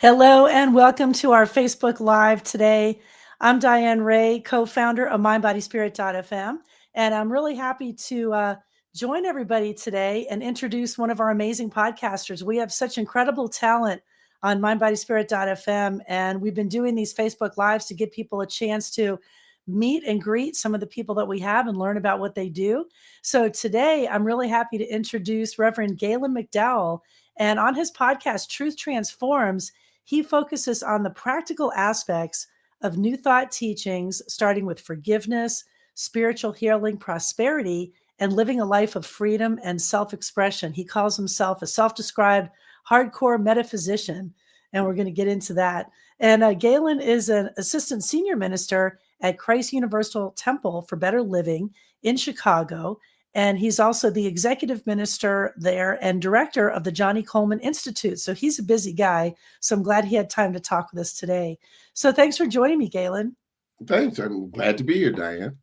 Hello and welcome to our Facebook Live today. I'm Diane Ray, co-founder of MindBodySpirit.fm, and I'm really happy to join everybody today and introduce one of our amazing podcasters. We have such incredible talent on MindBodySpirit.fm, and we've been doing these Facebook Lives to give people a chance to meet and greet some of the people that we have and learn about what they do. So today, I'm really happy to introduce Reverend Gaylon McDowell, and on his podcast, Truth Transforms, he focuses on the practical aspects of New Thought teachings, starting with forgiveness, spiritual healing, prosperity, and living a life of freedom and self expression. He calls himself a self described hardcore metaphysician, and we're going to get into that. And Galen is an assistant senior minister at Christ Universal Temple for Better Living in Chicago. And he's also the executive minister there and director of the Johnny Coleman Institute. So he's a busy guy. So I'm glad he had time to talk with us today. So thanks for joining me, Galen. Thanks. I'm glad to be here, Diane.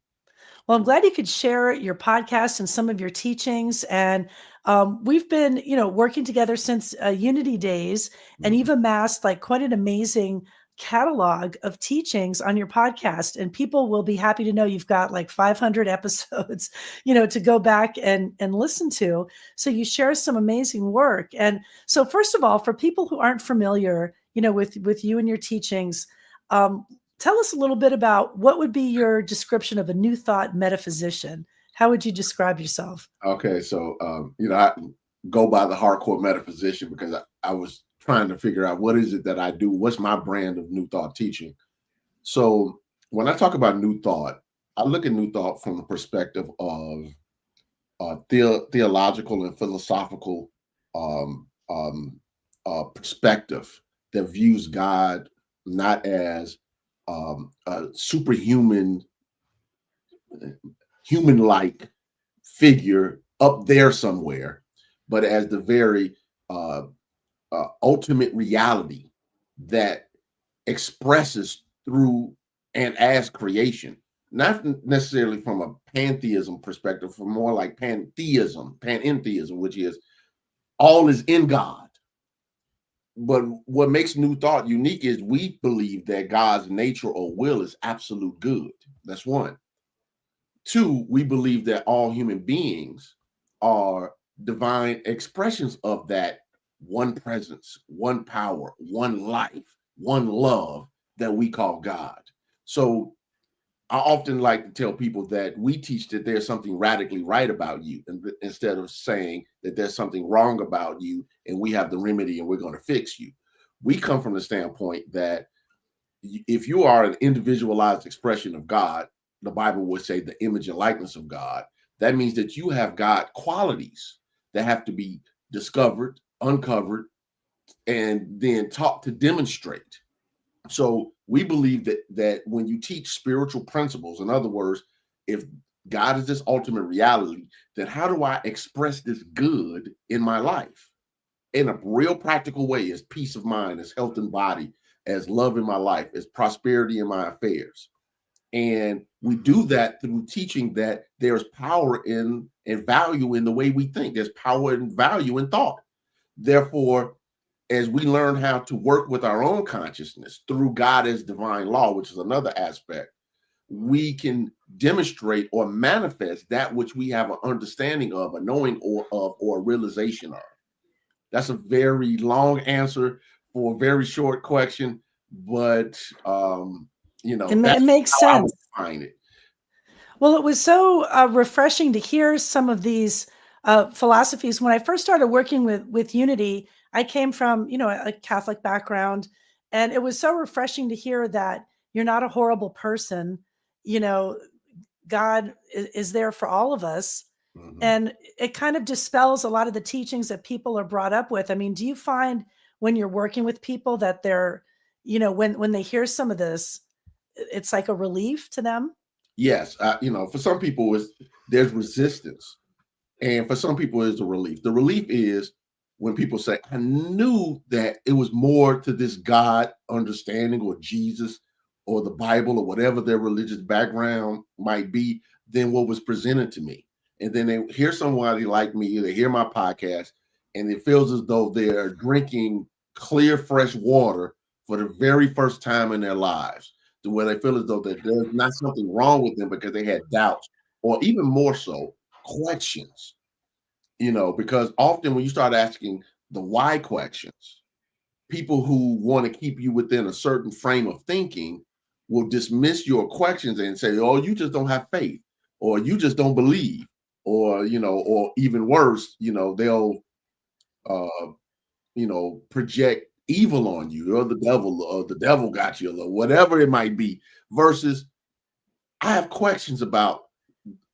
Well, I'm glad you could share your podcast and some of your teachings. And we've been, working together since Unity Days, and you've amassed like quite an amazing catalog of teachings on your podcast. And people will be happy to know you've got like 500 episodes, to go back and listen to. So you share some amazing work. And so, first of all, for people who aren't familiar, with you and your teachings, tell us a little bit about what would be your description of a New Thought metaphysician. How would you describe yourself? Okay, so I go by the hardcore metaphysician because I was trying to figure out what is it that I do. What's my brand of New Thought teaching? So when I talk about New Thought, I look at New Thought from the perspective of theological and philosophical perspective that views God not as a superhuman, human-like figure up there somewhere, but as the very ultimate reality that expresses through and as creation, not necessarily from a pantheism perspective, from more like panentheism, which is all is in God. But what makes New Thought unique is we believe that God's nature or will is absolute good. That's one. Two, we believe that all human beings are divine expressions of that one presence, one power, one life, one love that we call God. So I often like to tell people that we teach that there's something radically right about you, instead of saying that there's something wrong about you and we have the remedy and we're going to fix you. We come from the standpoint that if you are an individualized expression of God, the Bible would say the image and likeness of God, that means that you have God qualities that have to be discovered, uncovered, and then taught to demonstrate. So we believe that when you teach spiritual principles, in other words, if God is this ultimate reality, then how do I express this good in my life in a real practical way, as peace of mind, as health and body, as love in my life, as prosperity in my affairs? And we do that through teaching that there's power in and value in the way we think. There's power and value in thought. Therefore, as we learn how to work with our own consciousness through God as divine law, which is another aspect, we can demonstrate or manifest that which we have an understanding of, a knowing or a realization of. That's a very long answer for a very short question, but It that's makes how I would sense. define it. Well, it was so refreshing to hear some of these philosophies. When I first started working with Unity, I came from a Catholic background, and it was so refreshing to hear that you're not a horrible person. You know, God is there for all of us, Mhm. and it kind of dispels a lot of the teachings that people are brought up with. I mean, do you find when you're working with people that they're, when they hear some of this, it's like a relief to them? Yes, for some people, there's resistance, and for some people, it's a relief. The relief is when people say, "I knew that it was more to this God understanding, or Jesus, or the Bible, or whatever their religious background might be, than what was presented to me." And then they hear somebody like me, they hear my podcast, and it feels as though they're drinking clear, fresh water for the very first time in their lives, to where they feel as though that there's not something wrong with them because they had doubts, or even more so, questions. Because often when you start asking the why questions, people who want to keep you within a certain frame of thinking will dismiss your questions and say, "Oh, you just don't have faith, or you just don't believe," or or even worse, they'll project evil on you, or the devil got you, or whatever it might be. Versus, I have questions about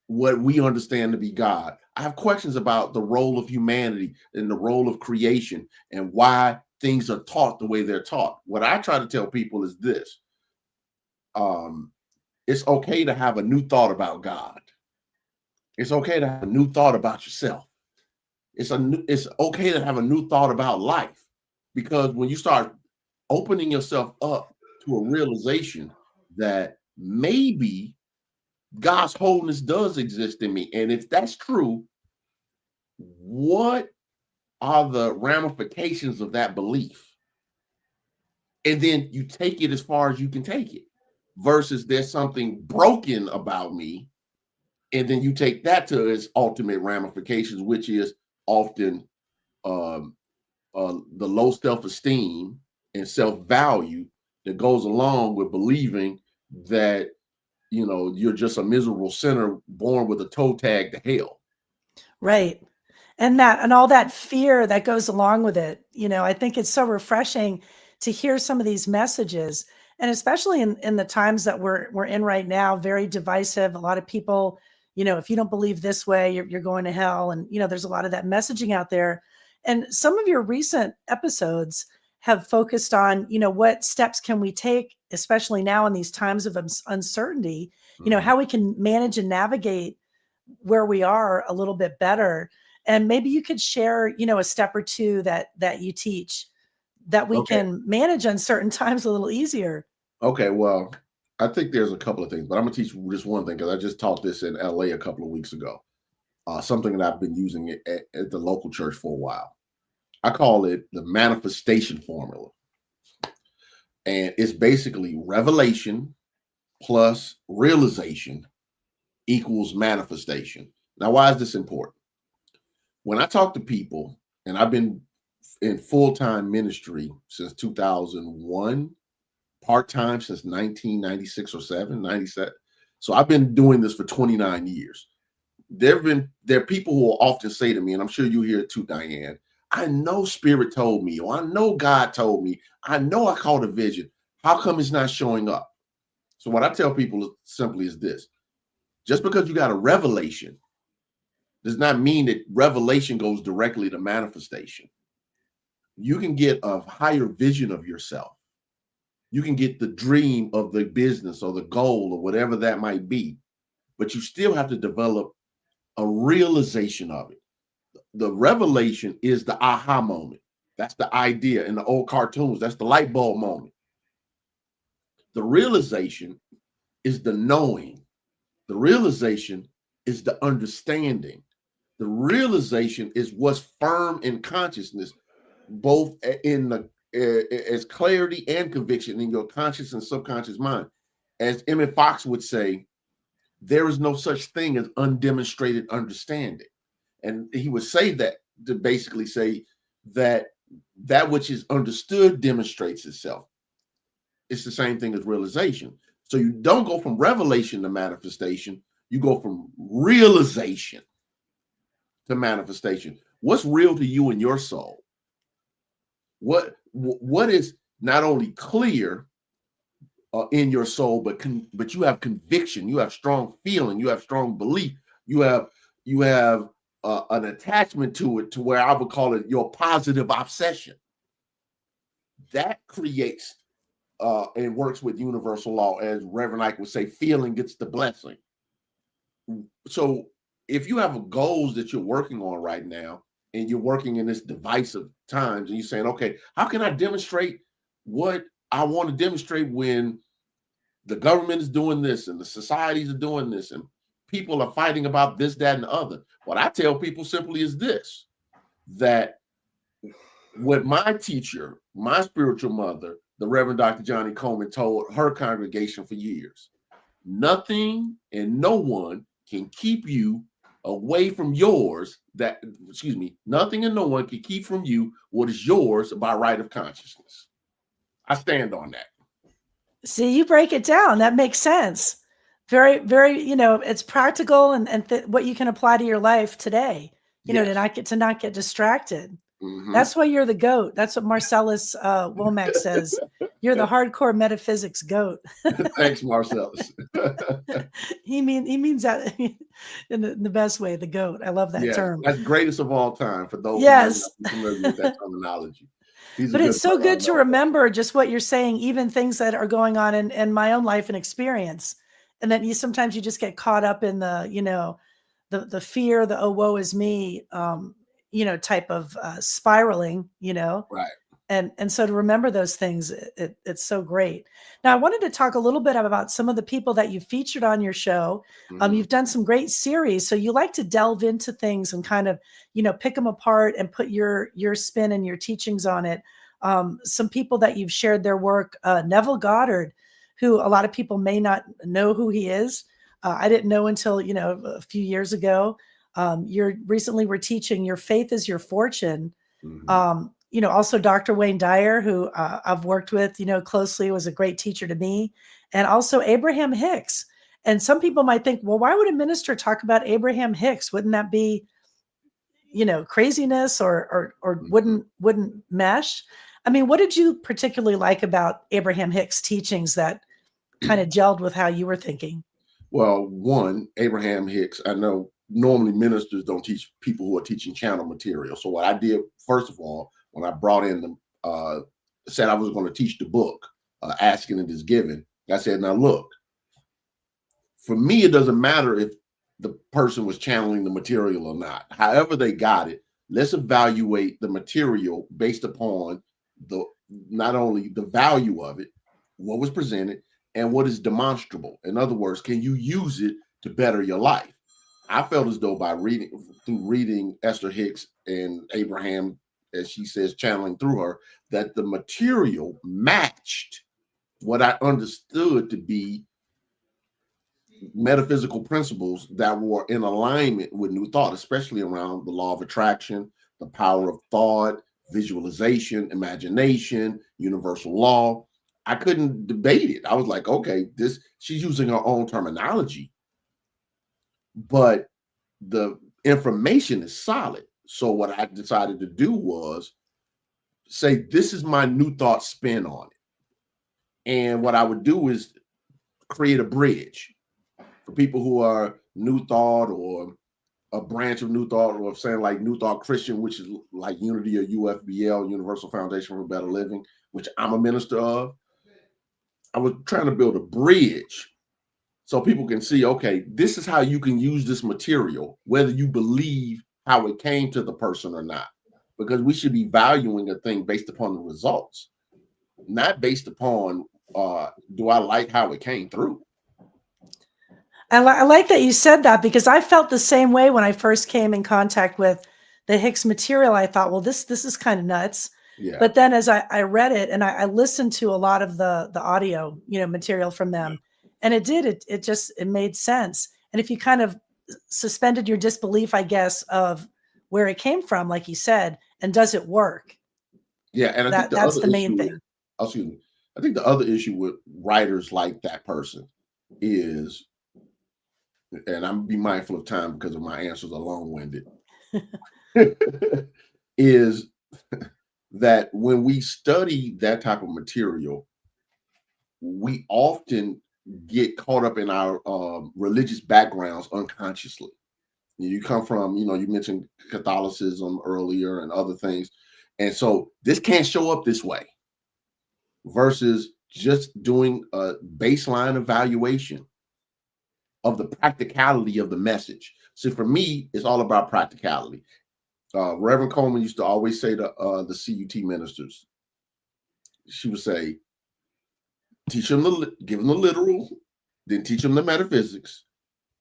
what we understand to be God. I have questions about the role of humanity and the role of creation and why things are taught the way they're taught. What I try to tell people is this: it's okay to have a new thought about God. It's okay to have a new thought about yourself. It's okay to have a new thought about life, because when you start opening yourself up to a realization that maybe God's wholeness does exist in me, and if that's true, what are the ramifications of that belief? And then you take it as far as you can take it, versus there's something broken about me, and then you take that to its ultimate ramifications, which is often um, the low self-esteem and self-value that goes along with believing that you're just a miserable sinner born with a toe tag to hell. Right. And all that fear that goes along with it. I think it's so refreshing to hear some of these messages, and especially in the times that we're in right now, very divisive. A lot of people, if you don't believe this way, you're going to hell. And, there's a lot of that messaging out there. And some of your recent episodes have focused on, what steps can we take, especially now in these times of uncertainty, how we can manage and navigate where we are a little bit better. And maybe you could share, a step or two that you teach that we Okay. can manage uncertain times a little easier. Okay. Well, I think there's a couple of things, but I'm gonna teach just one thing, because I just taught this in LA a couple of weeks ago. Something that I've been using at the local church for a while. I call it the manifestation formula. And it's basically revelation plus realization equals manifestation. Now, why is this important? When I talk to people, and I've been in full-time ministry since 2001, part-time since 1996 or 97. So I've been doing this for 29 years. There are people who will often say to me, and I'm sure you hear it too, Diane, I know Spirit told me, or I know God told me, I know I caught a vision. How come it's not showing up? So what I tell people simply is this: just because you got a revelation does not mean that revelation goes directly to manifestation. You can get a higher vision of yourself. You can get the dream of the business or the goal or whatever that might be, but you still have to develop a realization of it. The revelation is the aha moment. That's the idea. In the old cartoons, that's the light bulb moment. The realization is the knowing. The realization is the understanding. The realization is what's firm in consciousness, both in the as clarity and conviction in your conscious and subconscious mind. As Emmett Fox would say, there is no such thing as undemonstrated understanding. And he would say that to basically say that that which is understood demonstrates itself. It's the same thing as realization. So you don't go from revelation to manifestation, you go from realization to manifestation. What's real to you in your soul? What is not only clear in your soul, but you have conviction, you have strong feeling, you have strong belief, you have an attachment to it, to where I would call it your positive obsession. That creates and works with universal law, as Reverend Ike would say, feeling gets the blessing. So if you have goals that you're working on right now, and you're working in this divisive times, and you're saying, okay, how can I demonstrate what I want to demonstrate when the government is doing this and the societies are doing this and people are fighting about this, that, and the other? What I tell people simply is this: that what my teacher, my spiritual mother, the Reverend Dr. Johnny Coleman, told her congregation for years. Nothing and no one can keep you away from yours. Nothing and no one can keep from you what is yours by right of consciousness. I stand on that. See, you break it down. That makes sense. Very, very, it's practical and what you can apply to your life today, Yes. to not get distracted. Mm-hmm. That's why you're the GOAT. That's what Marcellus Womack says. You're the hardcore metaphysics GOAT. Thanks, Marcellus. he means that in the best way, the GOAT. I love that term. That's greatest of all time for those yes. who might not be familiar with that terminology. But it's so good to remember just what you're saying, even things that are going on in my own life and experience. And then sometimes you just get caught up in the, the fear, the, oh, woe is me, type of spiraling, Right. And so to remember those things, it's so great. Now, I wanted to talk a little bit about some of the people that you featured on your show. Mm-hmm. You've done some great series, so you like to delve into things and kind of, pick them apart and put your spin and your teachings on it. Some people that you've shared their work, Neville Goddard, who a lot of people may not know who he is. I didn't know until, a few years ago. You recently were teaching Your Faith is Your Fortune. Mm-hmm. Also Dr. Wayne Dyer, who I've worked with, closely, was a great teacher to me. And also Abraham Hicks. And some people might think, well, why would a minister talk about Abraham Hicks? Wouldn't that be, craziness or Mm-hmm. wouldn't mesh? I mean, what did you particularly like about Abraham Hicks' teachings that kind of gelled with how you were thinking? Well, one, Abraham Hicks, I know normally ministers don't teach people who are teaching channel material. So what I did, first of all, when I brought in the, said I was going to teach the book, Asking and is Given, I said, now look, for me, it doesn't matter if the person was channeling the material or not. However they got it, let's evaluate the material based upon not only the value of it, what was presented, and what is demonstrable. In other words, can you use it to better your life? I felt as though through reading Esther Hicks and Abraham, as she says, channeling through her, that the material matched what I understood to be metaphysical principles that were in alignment with New Thought, especially around the law of attraction, the power of thought, visualization, imagination, universal law. I couldn't debate it. I was like, okay, she's using her own terminology, but the information is solid. So what I decided to do was say, this is my New Thought spin on it. And what I would do is create a bridge for people who are New Thought or a branch of New Thought, or saying like New Thought Christian, which is like Unity or UFBL, Universal Foundation for Better Living, which I'm a minister of. I was trying to build a bridge so people can see, okay, this is how you can use this material, whether you believe how it came to the person or not, because we should be valuing a thing based upon the results, not based upon do I like how it came through. I like that you said that, because I felt the same way when I first came in contact with the Hicks material. I thought, well, this is kind of nuts. Yeah. But then as I read it and I listened to a lot of the audio, material from them, and it made sense. And if you kind of suspended your disbelief, I guess, of where it came from, like you said, and does it work? Yeah, and I think that's the main thing. Excuse me. I think the other issue with writers like that person is, and I'm be mindful of time because of my answers are long-winded, is that when we study that type of material, we often get caught up in our religious backgrounds unconsciously. You come from, you mentioned Catholicism earlier and other things. And so this can't show up this way versus just doing a baseline evaluation of the practicality of the message. So for me, it's all about practicality. Reverend Coleman used to always say to the CUT ministers, she would say, give them the literal, then teach them the metaphysics,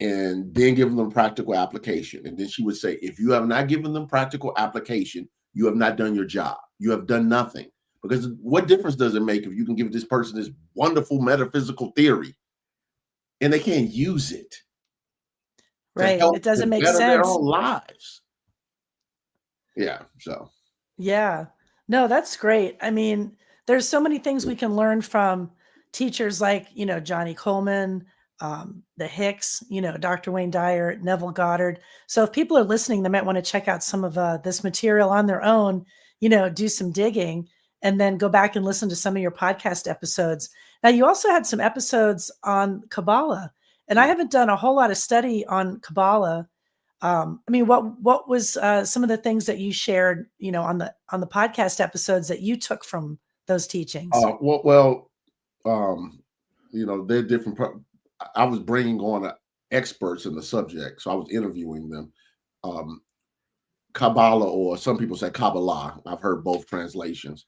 and then give them practical application. And then she would say, if you have not given them practical application, you have not done your job. You have done nothing. Because what difference does it make if you can give this person this wonderful metaphysical theory and they can't use it to Right. help It doesn't to make better their sense. own lives? Yeah. So Yeah. No, that's great. I mean, there's so many things we can learn from teachers like, Johnny Coleman, the Hicks, Dr. Wayne Dyer, Neville Goddard. So if people are listening, they might want to check out some of this material on their own, do some digging and then go back and listen to some of your podcast episodes. Now, you also had some episodes on Kabbalah, and I haven't done a whole lot of study on Kabbalah. I mean, what was some of the things that you shared, on the podcast episodes that you took from those teachings? well, um, they're different. I was bringing on experts in the subject, so I was interviewing them. Um, Kabbalah, or some people say Kabbalah, I've heard both translations,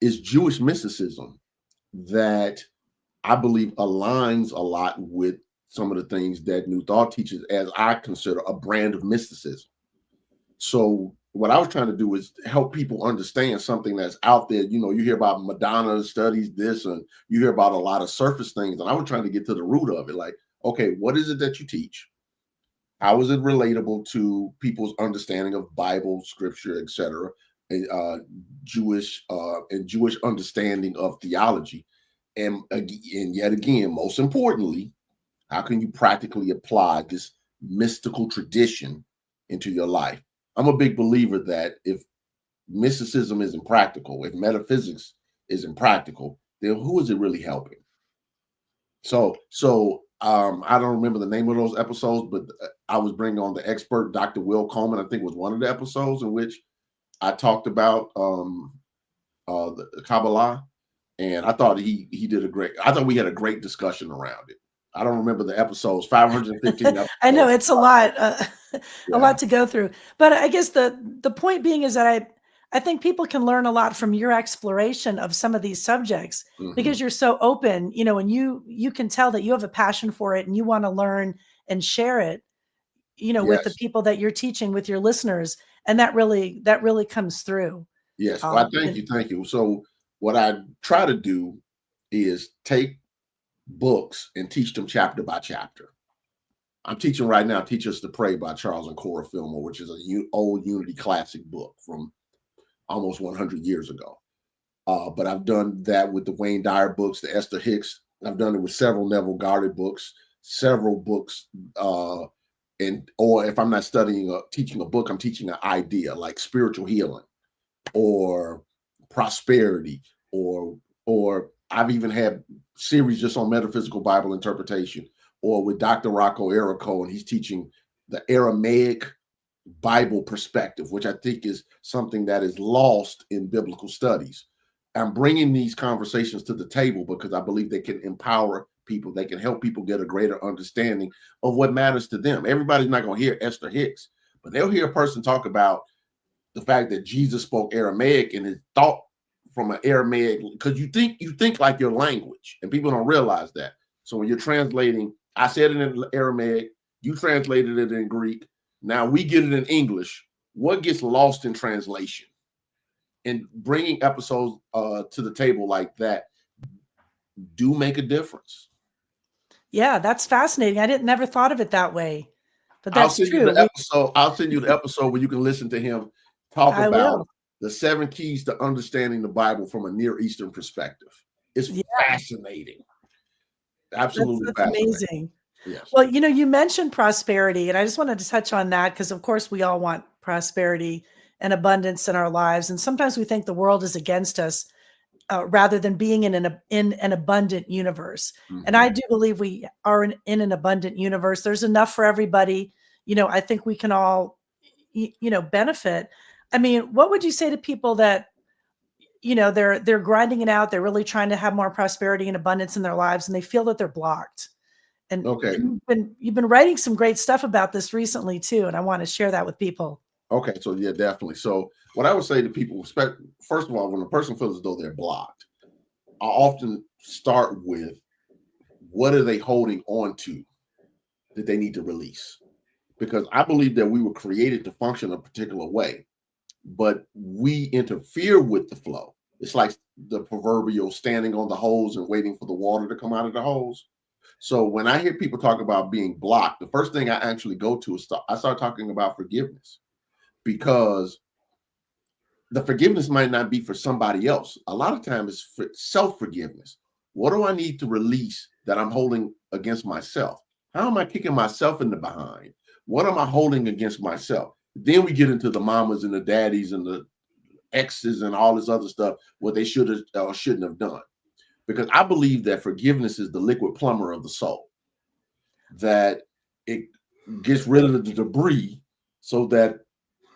is Jewish mysticism that I believe aligns a lot with some of the things that New Thought teaches, as I consider a brand of mysticism. So what I was trying to do is help people understand something that's out there. You hear about Madonna studies this, and you hear about a lot of surface things. And I was trying to get to the root of it. Like, okay, what is it that you teach? How is it relatable to people's understanding of Bible, scripture, etc., Jewish and Jewish understanding of theology? And yet again, most importantly, how can you practically apply this mystical tradition into your life? I'm a big believer that if mysticism isn't practical, if metaphysics isn't practical, then who is it really helping? So I don't remember the name of those episodes, but I was bringing on the expert, Dr. Will Coleman. I think was one of the episodes in which I talked about the Kabbalah, and I thought he did a great. I thought we had a great discussion around it. I don't remember the episodes, 515 episodes. I know it's a lot, a Yeah. lot to go through. But I guess the point being is that I think people can learn a lot from your exploration of some of these subjects because you're so open, and you can tell that you have a passion for it and you want to learn and share it, with the Yes. people that you're teaching, with your listeners, and that really comes through. Yes. Well, thank And you. Thank you. So what I try to do is take books and teach them chapter by chapter. I'm teaching right now, Teach Us to Pray by Charles and Cora Fillmore, which is a old Unity classic book from almost 100 years ago. But I've done that with the Wayne Dyer books, the Esther Hicks. I've done it with several Neville Goddard books, several books. Or if I'm not teaching a book, I'm teaching an idea like spiritual healing or prosperity, or I've even had series just on metaphysical Bible interpretation, or with Dr. Rocco Errico, and he's teaching the Aramaic Bible perspective, which I think is something that is lost in biblical studies. I'm bringing these conversations to the table because I believe they can empower people. They can help people get a greater understanding of what matters to them. Everybody's not going to hear Esther Hicks, but they'll hear a person talk about the fact that Jesus spoke Aramaic and his thought from an Aramaic, because you think like your language, and people don't realize that. So when you're translating, I said it in Aramaic, you translated it in Greek. Now we get it in English. What gets lost in translation? And bringing episodes to the table like that do make a difference. yeah, that's fascinating. I didn't never thought of it that way, but I'll that's send you true. the episode. I'll send you the episode where you can listen to him talk I about will. the 7 keys to understanding the Bible from a Near Eastern perspective. It's Yeah, fascinating. Absolutely that's fascinating. amazing. Yes. Well, you mentioned prosperity, and I just wanted to touch on that because, of course, we all want prosperity and abundance in our lives, and sometimes we think the world is against us rather than being in an abundant universe. And I do believe we are in an abundant universe. There's enough for everybody. I think we can all, benefit. I mean, what would you say to people that they're grinding it out? They're really trying to have more prosperity and abundance in their lives, and they feel that they're blocked. And Okay. you've been writing some great stuff about this recently too, and I want to share that with people. Okay. So yeah, definitely. So what I would say to people, first of all, when a person feels as though they're blocked, I often start with what are they holding on to that they need to release? Because I believe that we were created to function a particular way. but we interfere with the flow. It's like the proverbial standing on the hose and waiting for the water to come out of the hose. So when I hear people talk about being blocked, the first thing I actually go to is I start talking about forgiveness, because the forgiveness might not be for somebody else. A lot of times it's for self-forgiveness. What do I need to release that I'm holding against myself? How am I kicking myself in the behind? What am I holding against myself? Then we get into the mamas and the daddies and the exes and all this other stuff, what they should have or shouldn't have done. Because I believe that forgiveness is the liquid plumber of the soul, that it gets rid of the debris so that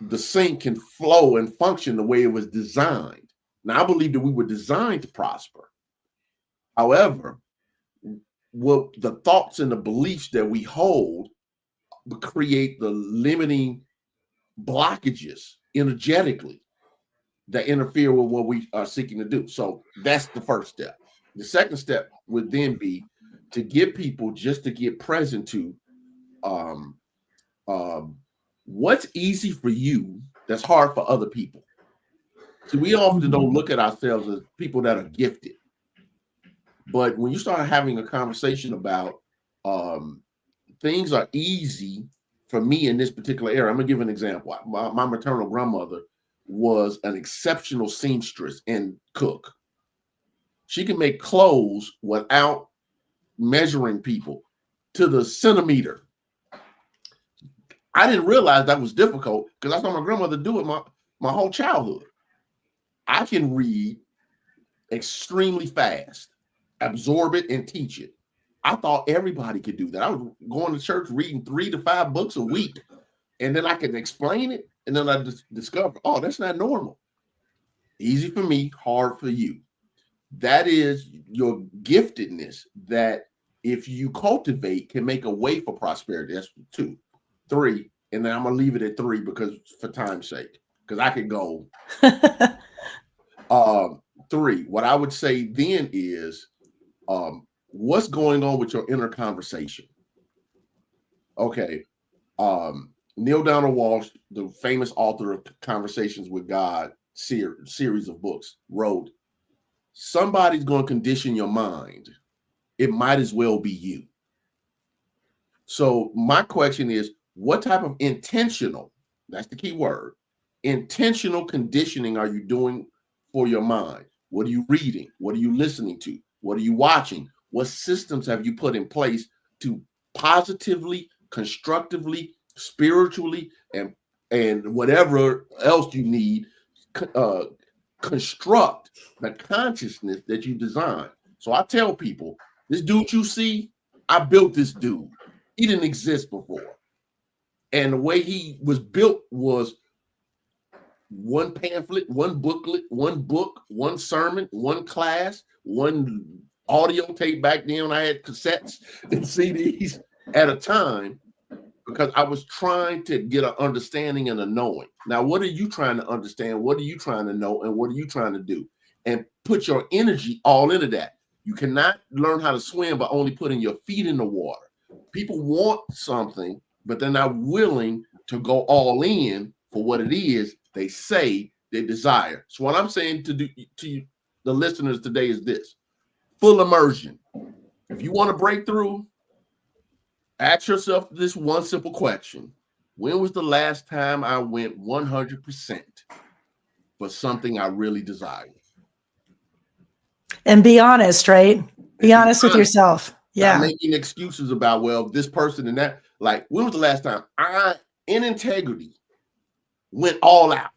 the sink can flow and function the way it was designed. Now, I believe that we were designed to prosper. However, what the thoughts and the beliefs that we hold create the limiting blockages energetically that interfere with what we are seeking to do. So that's the first step. The second step would then be to get people just to get present to what's easy for you that's hard for other people. See, we often don't look at ourselves as people that are gifted. But when you start having a conversation about things are easy for me in this particular area, I'm going to give an example. My maternal grandmother was an exceptional seamstress and cook. She can make clothes without measuring people to the centimeter. I didn't realize that was difficult because I saw my grandmother do it my whole childhood. I can read extremely fast, absorb it, and teach it. I thought everybody could do that. I was going to church reading 3 to 5 books a week, and then I could explain it, and then I discovered, oh, that's not normal. Easy for me, hard for you. That is your giftedness that if you cultivate can make a way for prosperity. That's 2. 3, and then I'm going to leave it at 3 because for time's sake, because I could go 3. What I would say then is what's going on with your inner conversation? Okay. Neil Donald Walsh, the famous author of Conversations with God series of books, wrote, somebody's going to condition your mind. It might as well be you. So my question is, what type of intentional, that's the key word, intentional conditioning are you doing for your mind? What are you reading? What are you listening to? What are you watching? What systems have you put in place to positively, constructively, spiritually, and whatever else you need, construct the consciousness that you design? So I tell people, this dude you see, I built this dude. He didn't exist before. And the way he was built was one pamphlet, one booklet, one book, one sermon, one class, one audio tape. Back then I had cassettes and CDs at a time because I was trying to get an understanding and a knowing. Now, what are you trying to understand? What are you trying to know? And what are you trying to do? And put your energy all into that. You cannot learn how to swim by only putting your feet in the water. People want something, but they're not willing to go all in for what it is they say they desire. So what I'm saying to you, the listeners today, is this: full immersion. If you want to break through, ask yourself this one simple question: when was the last time I went 100% for something I really desired? And be honest, right? Be honest with yourself. Yeah. Not making excuses about, well, this person and that. Like, when was the last time I, in integrity, went all out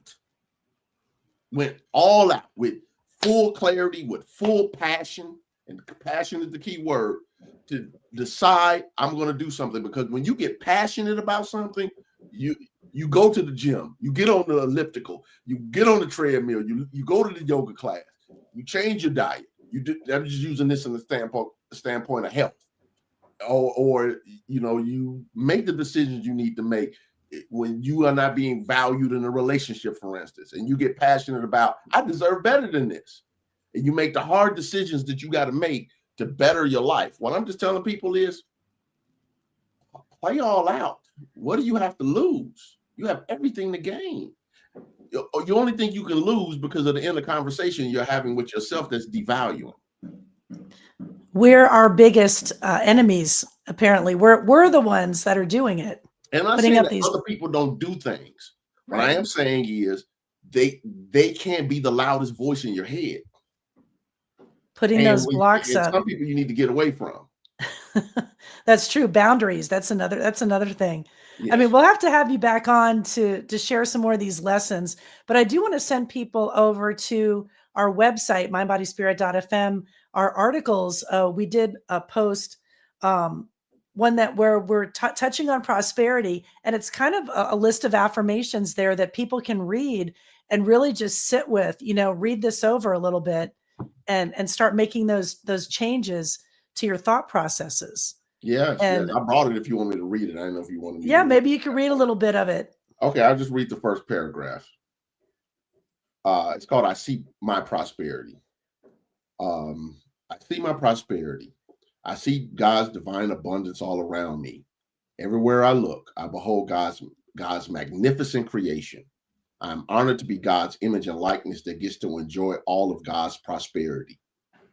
with full clarity, with full passion, and passion is the key word, to decide I'm going to do something? Because when you get passionate about something, you go to the gym, you get on the elliptical, you get on the treadmill, you go to the yoga class, you change your diet. I'm just using this in the standpoint of health, or you make the decisions you need to make when you are not being valued in a relationship, for instance, and you get passionate about, I deserve better than this, and you make the hard decisions that you got to make to better your life. What I'm just telling people is, play all out. What do you have to lose? You have everything to gain. you only think you can lose because of the inner conversation you're having with yourself that's devaluing. We're our biggest enemies. Apparently, we're the ones that are doing it. And I'm not putting saying up that these other people don't do things. What I right. am saying is they can't be the loudest voice in your head. Putting those blocks up. Some people you need to get away from. That's true. Boundaries. That's another thing. Yes. I mean, we'll have to have you back on to share some more of these lessons. But I do want to send people over to our website, mindbodyspirit.fm. Our articles. We did a post, one where we're touching on prosperity, and it's kind of a list of affirmations there that people can read and really just sit with. Read this over a little bit and start making those changes to your thought processes. Yes, and I brought it if you want me to read it. I don't know if you want me yeah, to maybe you can read a little bit of it. Okay, I'll just read the first paragraph. It's called I See My Prosperity. I see my prosperity. I see God's divine abundance all around me. Everywhere I look, I behold God's magnificent creation. I'm honored to be God's image and likeness that gets to enjoy all of God's prosperity.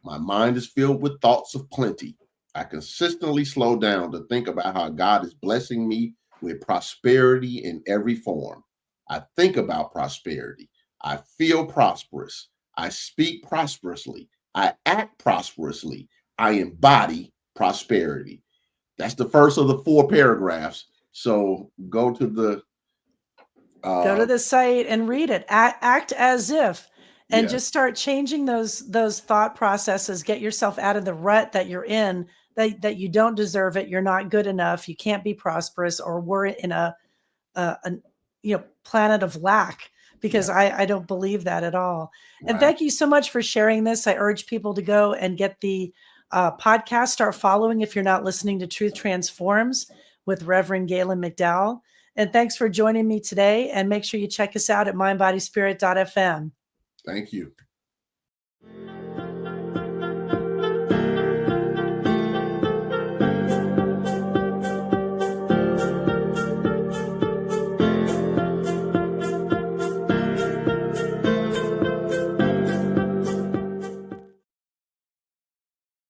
My mind is filled with thoughts of plenty. I consistently slow down to think about how God is blessing me with prosperity in every form. I think about prosperity. I feel prosperous. I speak prosperously. I act prosperously. I embody prosperity. That's the first of the 4 paragraphs. So go to the site and read it. Act as if, and yes. just start changing those thought processes. Get yourself out of the rut that you're in, that you don't deserve it. You're not good enough. You can't be prosperous, or we're in a planet of lack, because I don't believe that at all. Right. And thank you so much for sharing this. I urge people to go and get the podcast, start following if you're not listening to Truth Transforms with Reverend Gaylon McDowell. And thanks for joining me today. And make sure you check us out at mindbodyspirit.fm. Thank you.